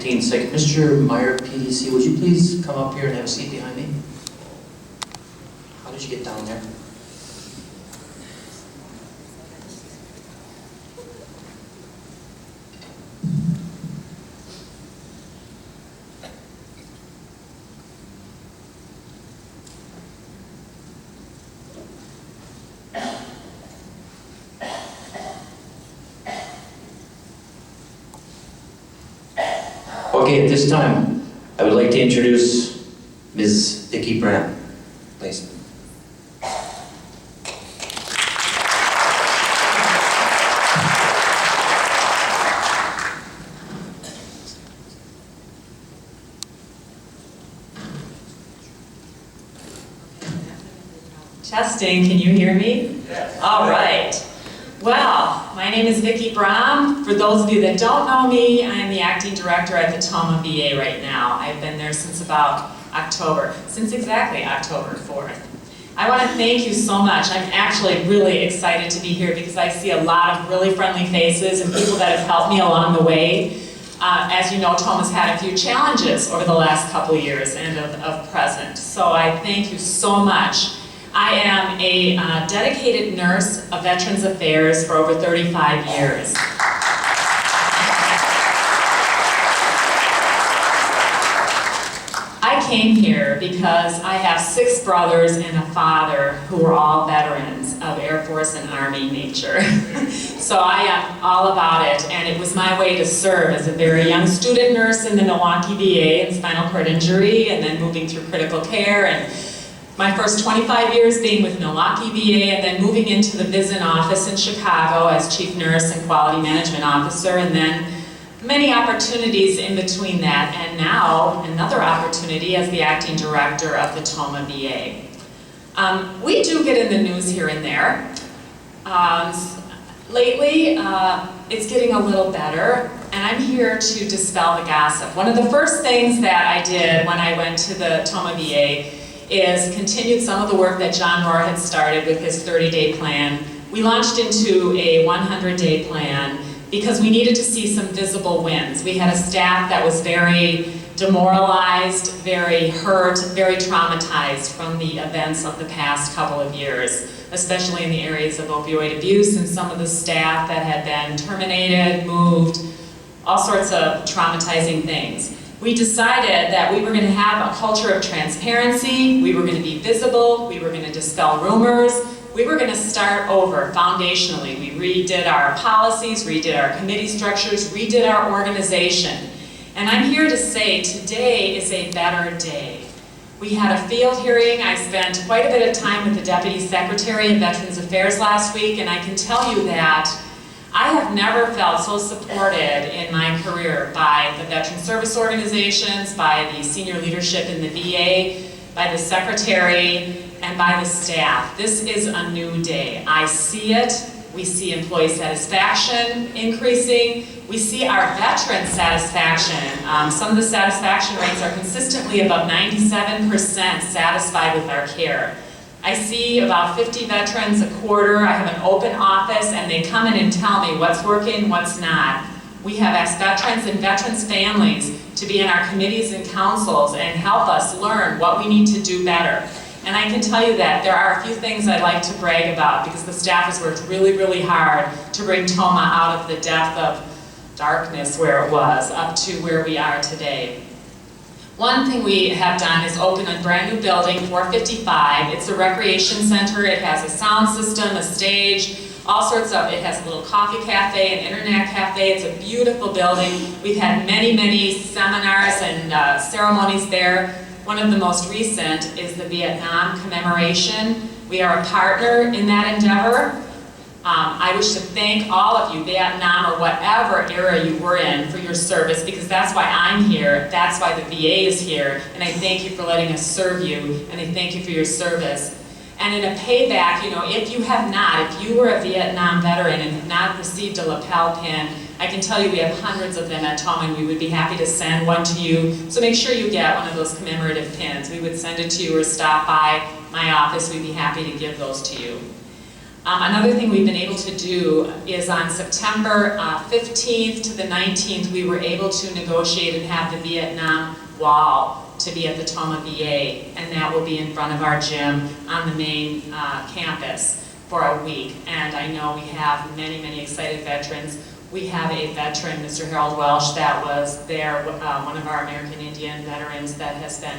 15 seconds. Mr. Meyer, PDC, would you please come up here and have a seat behind me? How did you get down there? Okay, at this time, I would like to introduce Ms. Vickie Brahm, please. Testing, can you hear me? Yes. All right. Well, my name is Vickie Brahm. For those of you that don't know me, I am the acting director at the Tomah VA right now. I've been there since about exactly October 4th. I want to thank you so much. I'm actually really excited to be here because I see a lot of really friendly faces and people that have helped me along the way. As you know, Tomah's had a few challenges over the last couple of years and of present. So I thank you so much. I am a dedicated nurse of Veterans Affairs for over 35 years. I came here because I have 6 brothers and a father who are all veterans of Air Force and Army nature. So I am all about it, and it was my way to serve as a very young student nurse in the Milwaukee VA in spinal cord injury, and then moving through critical care, and my first 25 years being with Milwaukee VA, and then moving into the VISN office in Chicago as chief nurse and quality management officer, and then many opportunities in between that, and now another opportunity as the acting director of the Tomah VA. We do get in the news here and there. Lately, it's getting a little better, and I'm here to dispel the gossip. One of the first things that I did when I went to the Tomah VA is continued some of the work that John Rohr had started with his 30-day plan. We launched into a 100-day plan because we needed to see some visible wins. We had a staff that was very demoralized, very hurt, very traumatized from the events of the past couple of years, especially in the areas of opioid abuse, and some of the staff that had been terminated, moved, all sorts of traumatizing things. We decided that we were going to have a culture of transparency, we were going to be visible, we were going to dispel rumors, we were going to start over foundationally. We redid our policies, redid our committee structures, redid our organization. And I'm here to say today is a better day. We had a field hearing. I spent quite a bit of time with the Deputy Secretary of Veterans Affairs last week, and I can tell you that I have never felt so supported in my career by the veteran service organizations, by the senior leadership in the VA, by the Secretary, and by the staff. This is a new day. I see it. We see employee satisfaction increasing. We see our veteran satisfaction. Some of the satisfaction rates are consistently above 97% satisfied with our care. I see about 50 veterans a quarter. I have an open office, and they come in and tell me what's working, what's not. We have asked veterans and veterans' families to be in our committees and councils and help us learn what we need to do better. And I can tell you that there are a few things I'd like to brag about because the staff has worked really, really hard to bring Tomah out of the depth of darkness where it was up to where we are today. One thing we have done is open a brand new building, 455. It's a recreation center. It has a sound system, a stage, all sorts of, it has a little coffee cafe, an internet cafe. It's a beautiful building. We've had many, many seminars and ceremonies there. One of the most recent is the Vietnam commemoration. We are a partner in that endeavor. I wish to thank all of you, Vietnam or whatever era you were in, for your service, because that's why I'm here, that's why the VA is here, and I thank you for letting us serve you, and I thank you for your service. And in a payback, you know, if you have not, if you were a Vietnam veteran and have not received a lapel pin, I can tell you we have hundreds of them at Tomah, and we would be happy to send one to you. So make sure you get one of those commemorative pins. We would send it to you or stop by my office. We'd be happy to give those to you. Another thing we've been able to do is on September 15th to the 19th, we were able to negotiate and have the Vietnam Wall to be at the Tomah VA, and that will be in front of our gym on the main campus for a week. And I know we have many, many excited veterans. We have a veteran, Mr. Harold Welsh, that was there, one of our American Indian veterans that has been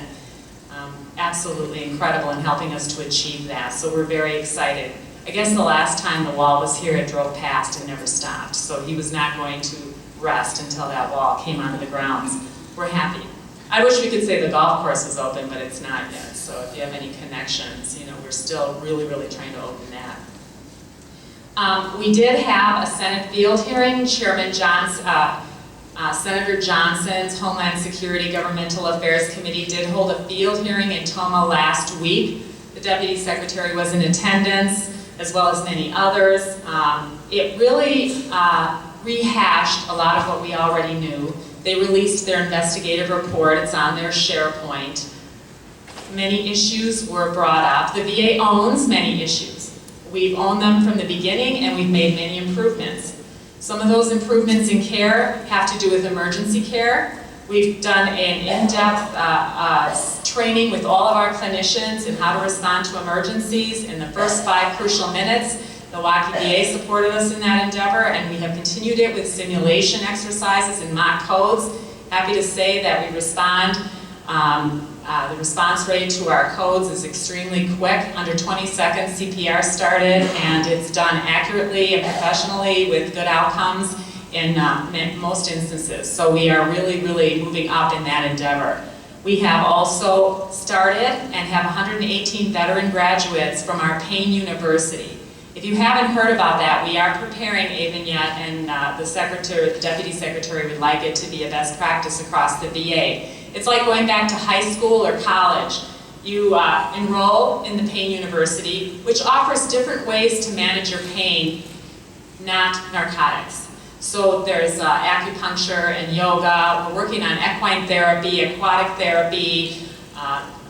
absolutely incredible in helping us to achieve that. So we're very excited. I guess the last time the wall was here, it drove past and never stopped. So he was not going to rest until that wall came onto the grounds. We're happy. I wish we could say the golf course was open, but it's not yet. So if you have any connections, we're still really, really trying to open that. We did have a Senate field hearing. Chairman Senator Johnson's Homeland Security Governmental Affairs Committee did hold a field hearing in Tomah last week. The Deputy Secretary was in attendance, as well as many others. It really rehashed a lot of what we already knew. They released their investigative report. It's on their SharePoint. Many issues were brought up. The VA owns many issues. We've owned them from the beginning, and we've made many improvements. Some of those improvements in care have to do with emergency care. We've done an in-depth training with all of our clinicians in how to respond to emergencies in the first 5 crucial minutes. Milwaukee VA supported us in that endeavor, and we have continued it with simulation exercises and mock codes. Happy to say that we respond. The response rate to our codes is extremely quick. Under 20 seconds, CPR started, and it's done accurately and professionally with good outcomes in most instances. So we are really, really moving up in that endeavor. We have also started and have 118 veteran graduates from our Payne University. If you haven't heard about that, we are preparing a vignette, and the Deputy Secretary would like it to be a best practice across the VA. It's like going back to high school or college. You enroll in the Payne University, which offers different ways to manage your pain, not narcotics. So there's acupuncture and yoga. We're working on equine therapy, aquatic therapy,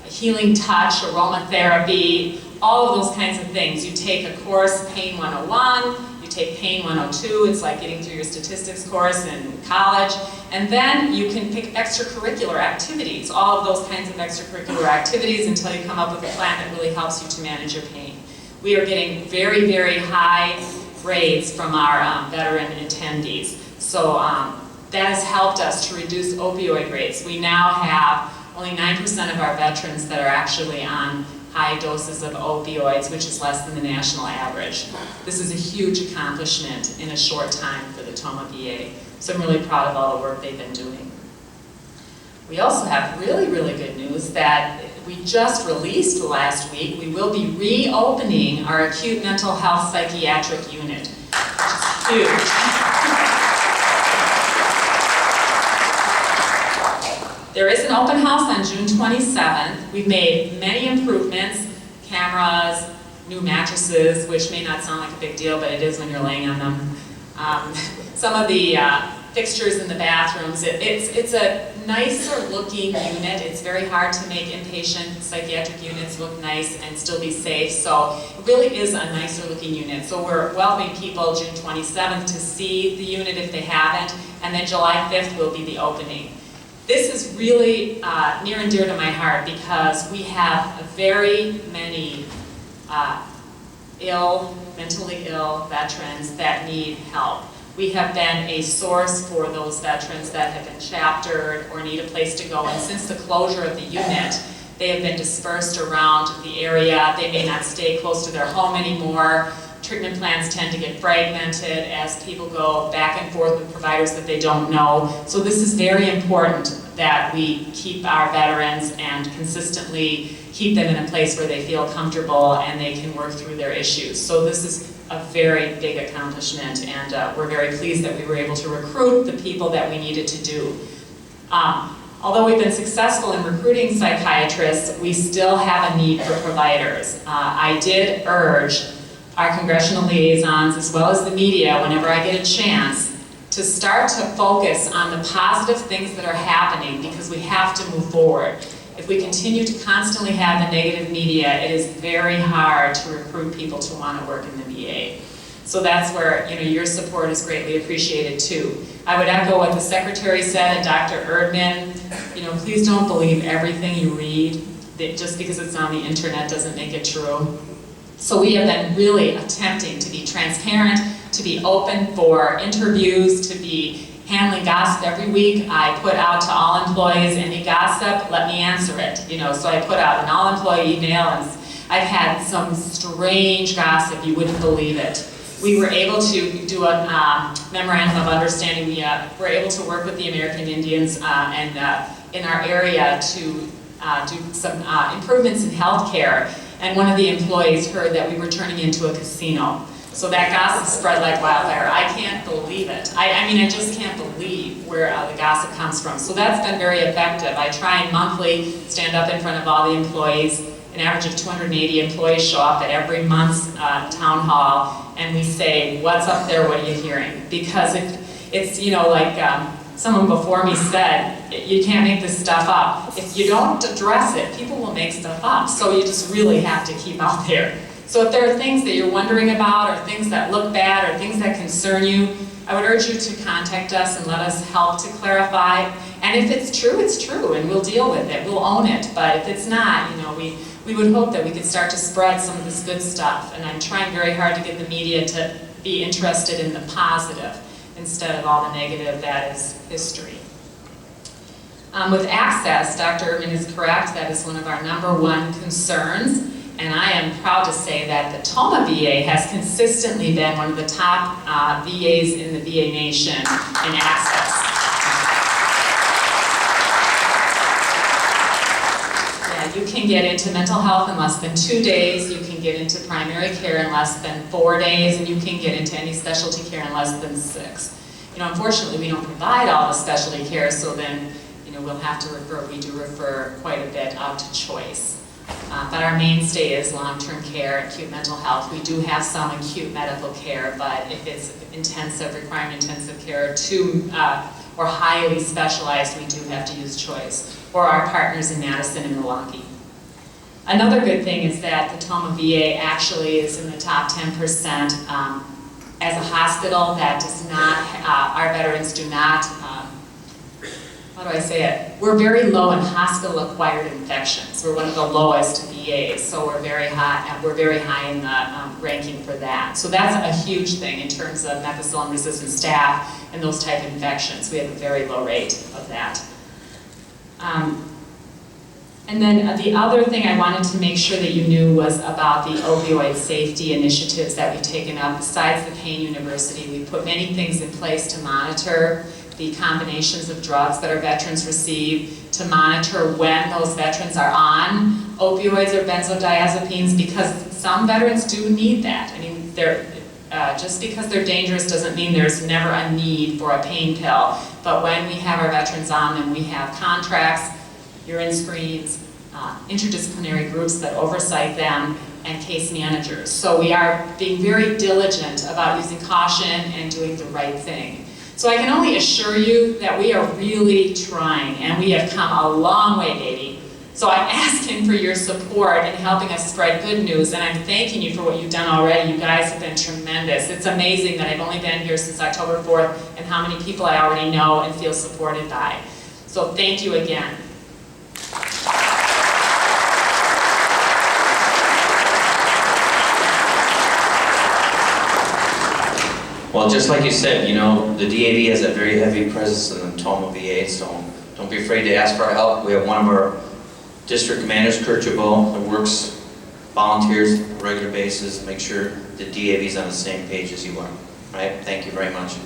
healing touch, aromatherapy, all of those kinds of things. You take a course, Pain 101, you take Pain 102, it's like getting through your statistics course in college, and then you can pick extracurricular activities, all of those kinds of extracurricular activities until you come up with a plan that really helps you to manage your pain. We are getting very, very high grades from our veteran attendees. So that has helped us to reduce opioid rates. We now have only 9% of our veterans that are actually on high doses of opioids, which is less than the national average. This is a huge accomplishment in a short time for the Tomah VA. So I'm really proud of all the work they've been doing. We also have really, really good news that we just released last week. We will be reopening our acute mental health psychiatric unit, which is huge. There is an open house on June 27th. We've made many improvements, cameras, new mattresses, which may not sound like a big deal, but it is when you're laying on them. Some of the fixtures in the bathrooms. It's a nicer looking unit. It's very hard to make inpatient psychiatric units look nice and still be safe. So it really is a nicer looking unit. So we're welcoming people June 27th to see the unit if they haven't, and then July 5th will be the opening. This is really near and dear to my heart because we have very many mentally ill veterans that need help. We have been a source for those veterans that have been chaptered or need a place to go, and since the closure of the unit, they have been dispersed around the area. They may not stay close to their home anymore. Treatment plans tend to get fragmented as people go back and forth with providers that they don't know. So this is very important that we keep our veterans and consistently keep them in a place where they feel comfortable and they can work through their issues. So this is a very big accomplishment, and we're very pleased that we were able to recruit the people that we needed to do. Although we've been successful in recruiting psychiatrists, we still have a need for providers. I did urge our congressional liaisons, as well as the media, whenever I get a chance, to start to focus on the positive things that are happening, because we have to move forward. if we continue to constantly have the negative media, it is very hard to recruit people to want to work in the VA. So that's where, your support is greatly appreciated too. I would echo what the Secretary said and Dr. Erdman, please don't believe everything you read. Just because it's on the internet doesn't make it true. So we have been really attempting to be transparent, to be open for interviews, to be handling gossip every week. I put out to all employees, any gossip, let me answer it. So I put out an all-employee email, and I've had some strange gossip, you wouldn't believe it. We were able to do a memorandum of understanding. We were able to work with the American Indians and in our area to do some improvements in healthcare. And one of the employees heard that we were turning into a casino. So that gossip spread like wildfire. I can't believe it. I mean, I just can't believe where the gossip comes from. So that's been very effective. I try and monthly stand up in front of all the employees. An average of 280 employees show up at every month's town hall, and we say, what's up there, what are you hearing? Because it's like someone before me said, you can't make this stuff up. If you don't address it, people will make stuff up. So you just really have to keep out there. So if there are things that you're wondering about, or things that look bad, or things that concern you, I would urge you to contact us and let us help to clarify. And if it's true, and we'll deal with it, we'll own it. But if it's not, we would hope that we could start to spread some of this good stuff. And I'm trying very hard to get the media to be interested in the positive instead of all the negative that is history. With access, Dr. Erdman is correct. That is one of our #1 concerns. And I am proud to say that the Tomah VA has consistently been one of the top VAs in the VA nation in access. You can get into mental health in less than 2 days, you can get into primary care in less than 4 days, and you can get into any specialty care in less than 6. Unfortunately, we don't provide all the specialty care, so then, we'll have to refer, we do refer quite a bit out to choice. But our mainstay is long-term care, acute mental health. We do have some acute medical care, but if it's intensive, requiring intensive care, or highly specialized, we do have to use choice, or our partners in Madison and Milwaukee. Another good thing is that the Tomah VA actually is in the top 10% as a hospital that does not, our veterans do not, how do I say it? We're very low in hospital-acquired infections. We're one of the lowest VAs, so we're very high in the ranking for that. So that's a huge thing in terms of methicillin-resistant staph and those type of infections. We have a very low rate of that. And then the other thing I wanted to make sure that you knew was about the opioid safety initiatives that we've taken up. Besides the Pain University, we put many things in place to monitor the combinations of drugs that our veterans receive, to monitor when those veterans are on opioids or benzodiazepines, because some veterans do need that. I mean, just because they're dangerous doesn't mean there's never a need for a pain pill. But when we have our veterans on them, we have contracts, urine screens, interdisciplinary groups that oversight them, and case managers. So we are being very diligent about using caution and doing the right thing. So I can only assure you that we are really trying, and we have come a long way, baby. So I'm asking for your support in helping us spread good news, and I'm thanking you for what you've done already. You guys have been tremendous. It's amazing that I've only been here since October 4th, and how many people I already know and feel supported by. So thank you again. Well, just like you said, the DAV has a very heavy presence in the Tomah VA, so don't be afraid to ask for our help. We have one of our district commanders, Kurt Jabot, that works, volunteers on a regular basis, make sure the DAV is on the same page as you are. Right? Thank you very much.